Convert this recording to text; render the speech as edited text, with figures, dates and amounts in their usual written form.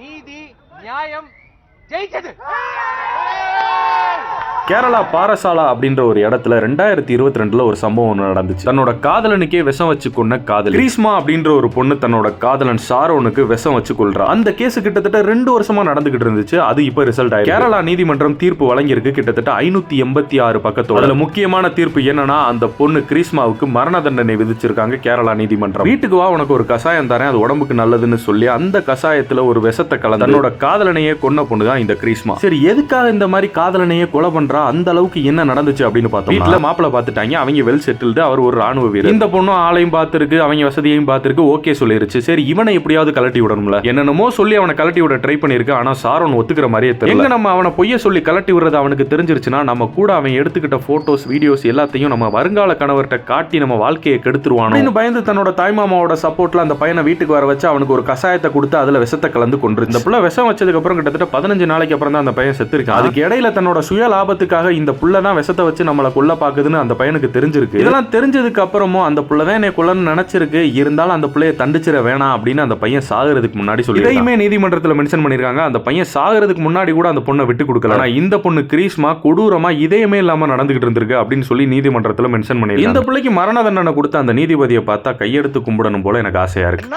நீதி நியாயம் ஜெயிச்சது. கேரளா பாரசாலா அப்படின்ற ஒரு இடத்துல 2022 ஒரு சம்பவம் நடந்துச்சு. தன்னோட காதலனுக்கே விஷம் வச்சு கொண்ட காதலி கிரீஸ்மா அப்படின்ற ஒரு பொண்ணு தன்னோட காதலன் ஷாரோனுக்கு விஷம் வச்சு கொள்றா. அந்த கேஸ் கிட்டத்தட்ட 2 வருஷமா நடந்துகிட்டு இருந்துச்சு. அது இப்ப ரிசல்ட் ஆயிருக்கு. கேரளா நீதிமன்றம் தீர்ப்பு வழங்கியிருக்கு. கிட்டத்தட்ட 586 பக்கத்தோட. அதுல முக்கியமான தீர்ப்பு என்னன்னா, அந்த பொண்ணு கிரீஸ்மாவுக்கு மரண தண்டனை விதிச்சிருக்காங்க கேரளா நீதிமன்றம். வீட்டுக்கு வா, உனக்கு ஒரு கசாயம் தரேன், அது உடம்புக்கு நல்லதுன்னு சொல்லி அந்த கசாயத்துல ஒரு விஷத்தை கலந்து தன்னோட காதலனையே கொன்ன பொண்ணு தான் இந்த கிரீஸ்மா. சரி, எதுக்காக இந்த மாதிரி காதலனையே கொலை பண்ற, அந்த அளவுக்கு என்ன நடந்துச்சு அப்படின்னு பார்த்தோம். வீட்டுல மாப்பிளை பார்த்துட்டாங்க, அவங்க வெல் செட்டில்டு, அவர் ஒரு ராணுவ வீரர். இந்த பொண்ணும் ஆளையும் பார்த்திருக்கு, அவங்க வசதியையும் பார்த்திருக்கு, ஓகே சொல்லிருச்சு. சரி, இவனை எப்படியாவது கலட்டி விடணும்ல, என்னென்னமோ சொல்லி அவனை கலட்டி விட ட்ரை பண்ணிருக்கு. ஆனா ஷாரோன் ஒத்துக்கிற மாதிரியே தெரியல. எங்க நம்ம அவனை பொய்ய சொல்லி கலட்டி விடுறது அவனுக்கு தெரிஞ்சிருச்சுன்னா, நம்ம கூட அவன் எடுத்துக்கிட்ட போட்டோஸ் வீடியோஸ் எல்லாத்தையும் நம்ம வருங்கால கணவர்கிட்ட காட்டி நம்ம வாழ்க்கையை கெடுத்துருவானு பயந்து தன்னோட தாய்மாமாவோட சப்போர்ட்ல அந்த பையனை வீட்டுக்கு வர வச்சு அவனுக்கு ஒரு கசாயத்தை கொடுத்து அதுல விஷத்தை கலந்து கொண்டு இந்த புள்ள விஷம் வச்சதுக்கு அப்புறம் கிட்டத்தட்ட 15 நாளைக்கு அப்புறம் தான் அந்த பையன் செத்து இருக்கான். அதுக்கு இடையில தன்னோட சுய லாபத்துக்காக இந்த புள்ள தான் விஷத்தை வச்சு நம்மளை கொல்ல பாக்குதுன்னு அந்த பையனுக்கு தெரிஞ்சிருக்கு. இதெல்லாம் தெரிஞ்சதுக்கு அப்புறமும் அந்த புள்ள தான் என்னை கொல்லன்னு நினைச்சிருக்கு. இருந்தாலும் அந்த புள்ளைய தண்டிச்சிட வேணாம் அப்படின்னு அந்த பையன் சாகிறதுக்கு முன்னாடி சொல்லி இதையுமே நீதிமன்றத்தில் மென்ஷன் பண்ணிருக்காங்க. அந்த பையன் சாகிறதுக்கு முன்னாடி கூட அந்த பொண்ணை விட்டு கொடுக்கல. ஆனா இந்த பொண்ணு கிரீஸ்மா கொடூரமா இதயமே இல்லாம நடந்துகிட்டு இருந்திருக்கு அப்படின்னு சொல்லி நீதிமன்றத்தில் மென்ஷன் பண்ணிருக்காங்க. இந்த பிள்ளைக்கு மரண தண்டனை கொடுத்த அந்த நீதிபதியை பார்த்தா கையெடுத்து கும்பிடணும் போல எனக்கு ஆசையா இருக்கு.